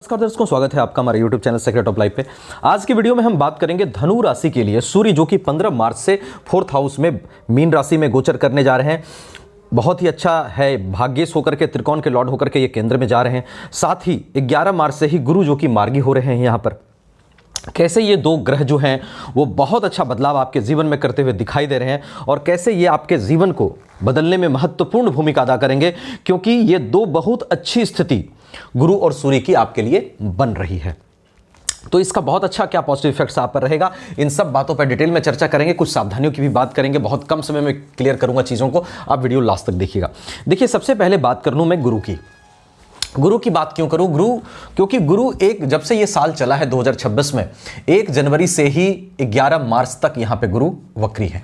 नमस्कार दर्शकों, स्वागत है आपका हमारे YouTube channel secret of life पे। आज की वीडियो में हम बात करेंगे धनु राशि के लिए सूर्य जो कि 15 मार्च से 4th हाउस में मीन राशि में गोचर करने जा रहे हैं। बहुत ही अच्छा है, भाग्येश होकर के त्रिकोण के लॉर्ड होकर के ये केंद्र में जा रहे हैं। साथ ही 11 मार्च से ही गुरु जो कि मार्गी हो रहे हैं। यहाँ पर कैसे ये दो ग्रह जो हैं वो बहुत अच्छा बदलाव आपके जीवन में करते हुए दिखाई दे रहे हैं और कैसे ये आपके जीवन को बदलने में महत्वपूर्ण भूमिका अदा करेंगे, क्योंकि ये दो बहुत अच्छी स्थिति गुरु और सूर्य की आपके लिए बन रही है। तो इसका बहुत अच्छा क्या पॉजिटिव इफेक्ट्स आप पर रहेगा, इन सब बातों पर डिटेल में चर्चा करेंगे। कुछ सावधानियों की भी बात करेंगे, बहुत कम समय में क्लियर करूंगा चीज़ों को, आप वीडियो लास्ट तक देखिएगा। देखिए, सबसे पहले बात कर लूँ मैं गुरु की। गुरु की बात क्यों करूं? क्योंकि गुरु जब से ये साल चला है 2026 में 1 जनवरी से ही 11 मार्च तक यहां पे गुरु वक्री है।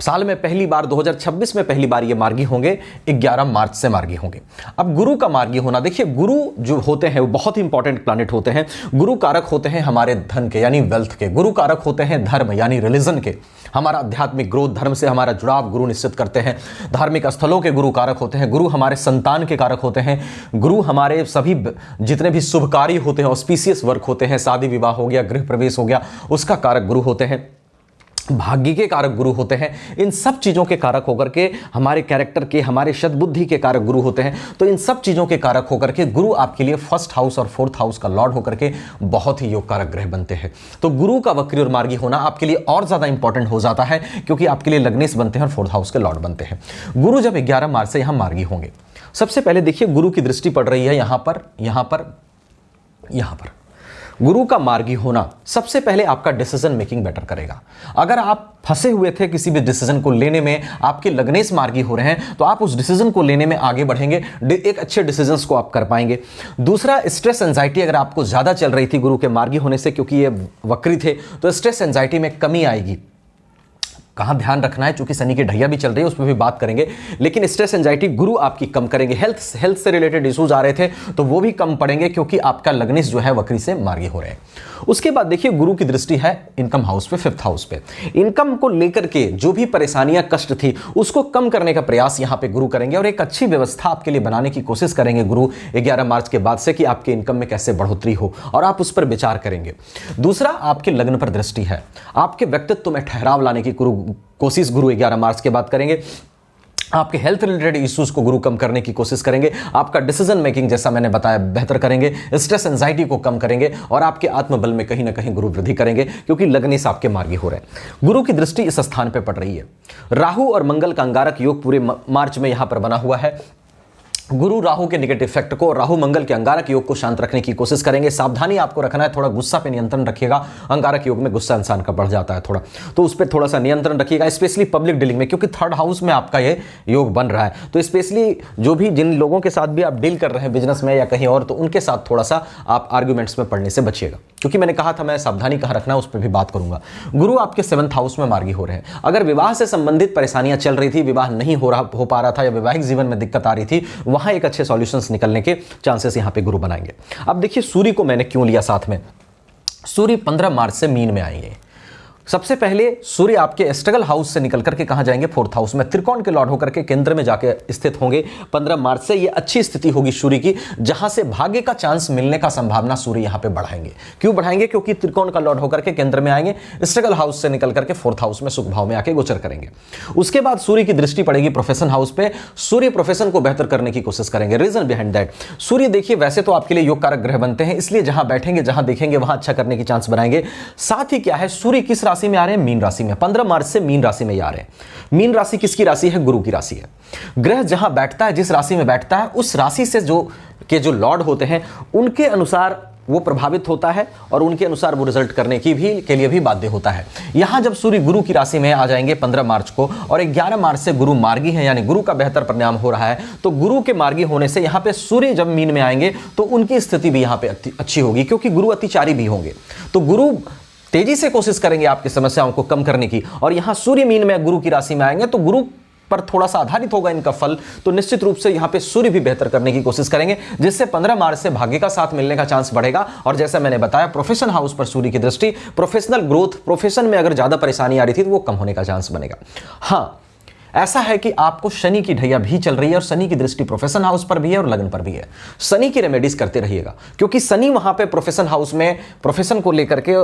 साल में पहली बार 2026 में पहली बार ये मार्गी होंगे, 11 मार्च से मार्गी होंगे। अब गुरु का मार्गी होना, देखिए गुरु जो होते हैं वो बहुत ही इंपॉर्टेंट प्लैनेट होते हैं। गुरु कारक होते हैं हमारे धन के यानी वेल्थ के, गुरु कारक होते हैं धर्म यानी रिलीजन के, हमारा आध्यात्मिक ग्रोथ, धर्म से हमारा जुड़ाव गुरु निश्चित करते हैं। धार्मिक स्थलों के गुरु कारक होते हैं। गुरु हमारे संतान के कारक होते हैं। गुरु हमारे सभी जितने भी शुभ कार्य होते हैं, ऑस्पिशियस वर्क होते हैं, शादी विवाह हो गया, गृह प्रवेश हो गया, उसका कारक गुरु होते हैं। भाग्य के कारक गुरु होते हैं। इन सब चीज़ों के कारक होकर के हमारे कैरेक्टर के, हमारे सद्बुद्धि के कारक गुरु होते हैं। तो इन सब चीज़ों के कारक होकर के गुरु आपके लिए 1st हाउस और 4th हाउस का लॉर्ड होकर के बहुत ही योग कारक ग्रह बनते हैं। तो गुरु का वक्री और मार्गी होना आपके लिए और ज़्यादा इंपॉर्टेंट हो जाता है, क्योंकि आपके लिए लग्नेश बनते हैं और 4th हाउस के लॉर्ड बनते हैं। गुरु जब 11 मार्च से यहाँ मार्गी होंगे, सबसे पहले देखिए गुरु की दृष्टि पड़ रही है यहाँ पर। गुरु का मार्गी होना सबसे पहले आपका डिसीजन मेकिंग बेटर करेगा। अगर आप फंसे हुए थे किसी भी डिसीजन को लेने में, आपके लग्नेश मार्गी हो रहे हैं, तो आप उस डिसीजन को लेने में आगे बढ़ेंगे, एक अच्छे डिसीजंस को आप कर पाएंगे। दूसरा, स्ट्रेस एंजाइटी अगर आपको ज़्यादा चल रही थी गुरु के मार्गी होने से, क्योंकि ये वक्री थे, तो स्ट्रेस एंजाइटी में कमी आएगी। कहाँ ध्यान रखना है, चूंकि शनि की ढैया भी चल रही है, उस पर भी बात करेंगे, लेकिन स्ट्रेस एंजाइटी गुरु आपकी कम करेंगे। हेल्थ से रिलेटेड इश्यूज आ रहे थे तो वो भी कम पड़ेंगे, क्योंकि आपका लग्नेश जो है वक्री से मार्गी हो रहे हैं। उसके बाद देखिए गुरु की दृष्टि है इनकम हाउस पे, 5th हाउस पे। इनकम को लेकर के जो भी परेशानियां, कष्ट थी, उसको कम करने का प्रयास यहां पे गुरु करेंगे और एक अच्छी व्यवस्था आपके लिए बनाने की कोशिश करेंगे गुरु 11 मार्च के बाद से, कि आपके इनकम में कैसे बढ़ोतरी हो, और आप उस पर विचार करेंगे। दूसरा, आपके लग्न पर दृष्टि है, आपके व्यक्तित्व में ठहराव लाने की कोशिश गुरु 11 मार्च के बाद करेंगे। आपके हेल्थ रिलेटेड इश्यूज को गुरु कम करने की कोशिश करेंगे। आपका डिसीजन मेकिंग, जैसा मैंने बताया, बेहतर करेंगे। स्ट्रेस एंजाइटी को कम करेंगे और आपके आत्मबल में कहीं ना कहीं गुरु वृद्धि करेंगे, क्योंकि लग्नेश आपके मार्गी हो रहे हैं। गुरु की दृष्टि इस स्थान पर पड़ रही है। राहु और मंगल का अंगारक योग पूरे मार्च में यहां पर बना हुआ है। गुरु राहु के नेगेटिव इफेक्ट को, राहु मंगल के अंगारक योग को शांत रखने की कोशिश करेंगे। सावधानी आपको रखना है, थोड़ा गुस्सा पे नियंत्रण रखिएगा। अंगारक योग में गुस्सा इंसान का बढ़ जाता है थोड़ा, तो उस पर थोड़ा सा नियंत्रण रखिएगा, स्पेशली पब्लिक डीलिंग में, क्योंकि 3rd हाउस में आपका ये योग बन रहा है। तो स्पेशली जो भी जिन लोगों के साथ भी आप डील कर रहे हैं बिजनेस में या कहीं और, तो उनके साथ थोड़ा सा आप आर्ग्यूमेंट्स में पड़ने से बचिएगा, क्योंकि मैंने कहा था मैं सावधानी कहाँ रखना है उस पर भी बात करूंगा। गुरु आपके 7th हाउस में मार्गी हो रहे हैं। अगर विवाह से संबंधित परेशानियां चल रही थी, विवाह नहीं हो पा रहा था, या वैवाहिक जीवन में दिक्कत आ रही थी, वहां एक अच्छे सॉल्यूशन निकलने के चांसेस यहां पे गुरु बनाएंगे। अब देखिए सूर्य को मैंने क्यों लिया साथ में। सूर्य 15 मार्च से मीन में आएंगे। सबसे पहले सूर्य आपके स्ट्रगल हाउस से निकल करके कहां जाएंगे? 4th हाउस में, त्रिकोण के लॉर्ड होकर के केंद्र में जाके स्थित होंगे 15 मार्च से। ये अच्छी स्थिति होगी सूर्य की, जहां से भाग्य का चांस मिलने का संभावना सूर्य यहां पे बढ़ाएंगे। क्यों बढ़ाएंगे? क्योंकि त्रिकोण का लॉर्ड होकर के केंद्र में आएंगे, स्ट्रगल हाउस से निकल करके 4th हाउस में सुख भाव में आके गोचर करेंगे। उसके बाद सूर्य की दृष्टि पड़ेगी प्रोफेशन हाउस पे। सूर्य प्रोफेशन को बेहतर करने की कोशिश करेंगे। रीजन बिहाइंड दैट, सूर्य देखिए वैसे तो आपके लिए योग कारक ग्रह बनते हैं, इसलिए जहां बैठेंगे, जहां देखेंगे, वहां अच्छा करने की चांस बनाएंगे। साथ ही क्या है, सूर्य किस राशि में आ रहे हैं? मीन राशि में। 15 मार्च से मीन राशि में आ रहे हैं। मीन राशि किसकी राशि है? गुरु की राशि है। ग्रह जहां बैठता है, जिस राशि में बैठता है, उस राशि से जो लॉर्ड होते हैं, उनके अनुसार वो प्रभावित होता है और उनके अनुसार वो रिजल्ट करने के लिए भी बाध्य होता है। यहां जब सूर्य गुरु की राशि में आ जाएंगे 15 मार्च को, और 11 मार्च से गुरु मार्गी है, यानी गुरु का बेहतर परिणाम हो रहा है, तो गुरु के मार्गी होने से यहां पे सूर्य जब मीन में आएंगे तो उनकी स्थिति भी यहां पे अच्छी होगी, क्योंकि गुरु अतिचारी भी होंगे। तो गुरु तेजी से कोशिश करेंगे आपकी समस्याओं को कम करने की, और यहां सूर्य मीन में गुरु की राशि में आएंगे तो गुरु पर थोड़ा सा आधारित होगा इनका फल, तो निश्चित रूप से यहां पे सूर्य भी बेहतर करने की कोशिश करेंगे, जिससे 15 मार्च से भाग्य का साथ मिलने का चांस बढ़ेगा। और जैसा मैंने बताया, प्रोफेशन हाउस पर सूर्य की दृष्टि, प्रोफेशनल ग्रोथ, प्रोफेशन में अगर ज्यादा परेशानी आ रही थी तो वो कम होने का चांस बनेगा। हाँ, ऐसा है कि आपको शनि की ढैया भी चल रही है और शनि की दृष्टि प्रोफेशन हाउस पर भी है और लगन पर भी है। शनि की रेमेडीज करते रहिएगा, क्योंकि शनि वहां पे प्रोफेशन हाउस में प्रोफेशन को लेकर के,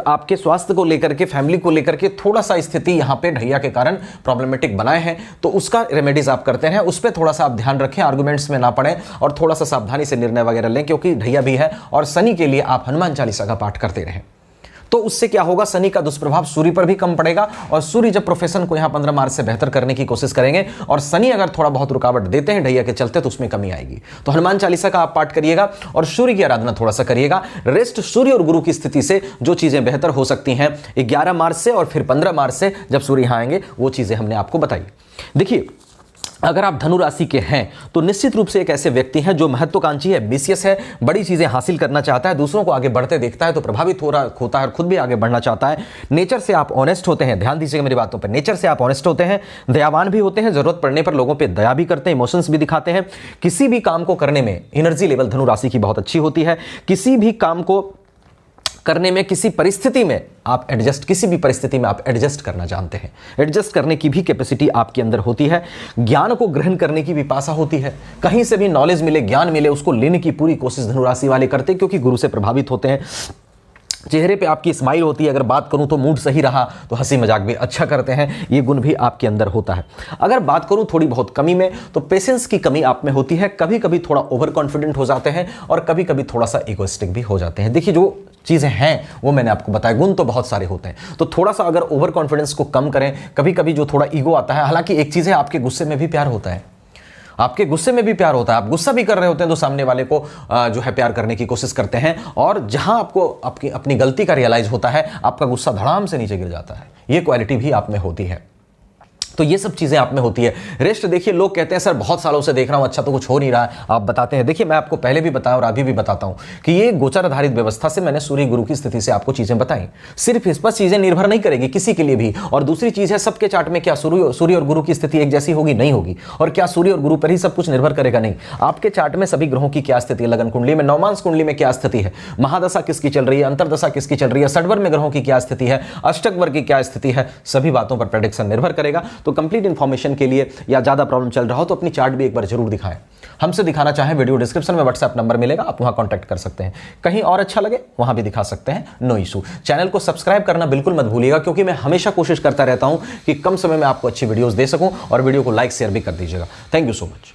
आपके स्वास्थ्य को लेकर के, फैमिली को लेकर के थोड़ा सा स्थिति यहां पे ढैया के कारण प्रॉब्लमेटिक बनाए हैं, तो उसका रेमेडीज आप करते हैं। उस पर थोड़ा सा आप ध्यान रखें, आर्गुमेंट्स में ना पड़े और थोड़ा सा सावधानी से निर्णय वगैरह लें, क्योंकि ढैया भी है। और शनि के लिए आप हनुमान चालीसा का पाठ करते रहें, तो उससे क्या होगा, शनि का दुष्प्रभाव सूर्य पर भी कम पड़ेगा। और सूर्य जब प्रोफेशन को यहां 15 मार्च से बेहतर करने की कोशिश करेंगे और शनि अगर थोड़ा बहुत रुकावट देते हैं ढैया के चलते, तो उसमें कमी आएगी। तो हनुमान चालीसा का आप पाठ करिएगा और सूर्य की आराधना थोड़ा सा करिएगा। रेस्ट सूर्य और गुरु की स्थिति से जो चीजें बेहतर हो सकती हैं 11 मार्च से और फिर 15 मार्च से जब सूर्य यहां आएंगे, वो चीजें हमने आपको बताई। देखिए, अगर आप धनु राशि के हैं तो निश्चित रूप से एक ऐसे व्यक्ति हैं जो महत्वाकांक्षी है, एम्बिशियस है, बड़ी चीजें हासिल करना चाहता है, दूसरों को आगे बढ़ते देखता है तो प्रभावित होता है और खुद भी आगे बढ़ना चाहता है। नेचर से आप ऑनेस्ट होते हैं, ध्यान दीजिएगा मेरी बातों पर। नेचर से आप ऑनेस्ट होते हैं, दयावान भी होते हैं, जरूरत पड़ने पर लोगों पर दया भी करते हैं, इमोशंस भी दिखाते हैं। किसी भी काम को करने में एनर्जी लेवल धनु राशि की बहुत अच्छी होती है। किसी भी काम को करने में, किसी परिस्थिति में आप किसी भी परिस्थिति में आप एडजस्ट करना जानते हैं। एडजस्ट करने की भी कैपेसिटी आपके अंदर होती है। ज्ञान को ग्रहण करने की पिपासा होती है। कहीं से भी नॉलेज मिले, ज्ञान मिले, उसको लेने की पूरी कोशिश धनुराशि वाले करते हैं, क्योंकि गुरु से प्रभावित होते हैं। चेहरे पे आपकी स्माइल होती है, अगर बात करूं तो मूड सही रहा तो हंसी मजाक भी अच्छा करते हैं, ये गुण भी आपके अंदर होता है। अगर बात करूं थोड़ी बहुत कमी में, तो पेशेंस की कमी आप में होती है। कभी कभी थोड़ा ओवर कॉन्फिडेंट हो जाते हैं और कभी कभी थोड़ा सा इगोइस्टिक भी हो जाते हैं। देखिए, जो चीज़ें हैं वो मैंने आपको बताया, गुण तो बहुत सारे होते हैं, तो थोड़ा सा अगर ओवर कॉन्फिडेंस को कम करें। कभी कभी जो थोड़ा ईगो आता है, हालांकि एक चीज़ है, आपके गुस्से में भी प्यार होता है, आपके गुस्से में भी प्यार होता है। आप गुस्सा भी कर रहे होते हैं तो सामने वाले को जो है प्यार करने की कोशिश करते हैं, और जहां आपको अपनी गलती का रियलाइज होता है, आपका गुस्सा धड़ाम से नीचे गिर जाता है। ये क्वालिटी भी आप में होती है। तो ये सब चीजें आप में होती है। रेस्ट देखिए, लोग कहते हैं सर बहुत सालों से देख रहा हूं, अच्छा तो कुछ हो नहीं रहा है, आप बताते हैं। देखिए, मैं आपको पहले भी बताया और अभी भी बताता हूं कि ये गोचर आधारित व्यवस्था से मैंने सूर्य गुरु की स्थिति से आपको चीजें बताई। सिर्फ इस पर चीजें निर्भर नहीं करेगी किसी के लिए भी। और दूसरी चीज है, सबके चार्ट में क्या सूर्य और गुरु की स्थिति एक जैसी होगी? नहीं होगी। और क्या सूर्य और गुरु पर ही सब कुछ निर्भर करेगा? नहीं। आपके चार्ट में सभी ग्रहों की क्या स्थिति है, लगन कुंडली में, नवमांश कुंडली में क्या स्थिति है, महादशा किसकी चल रही है, अंतरदशा किसकी चल रही है, षड्वर में ग्रहों की क्या स्थिति है, अष्टक वर्ग की क्या स्थिति है, सभी बातों पर प्रेडिक्शन निर्भर करेगा। तो कंप्लीट इन्फॉर्मेशन के लिए, या ज्यादा प्रॉब्लम चल रहा हो तो अपनी चार्ट भी एक बार जरूर दिखाएं। हमसे दिखाना चाहें, वीडियो डिस्क्रिप्शन में व्हाट्सएप नंबर मिलेगा, आप वहां कांटेक्ट कर सकते हैं। कहीं और अच्छा लगे वहां भी दिखा सकते हैं, नो इशू। चैनल को सब्सक्राइब करना बिल्कुल मत भूलिएगा, क्योंकि मैं हमेशा कोशिश करता रहता हूं कि कम समय में आपको अच्छी वीडियोस दे सकूं, और वीडियो को लाइक शेयर भी कर दीजिएगा। Thank you so much.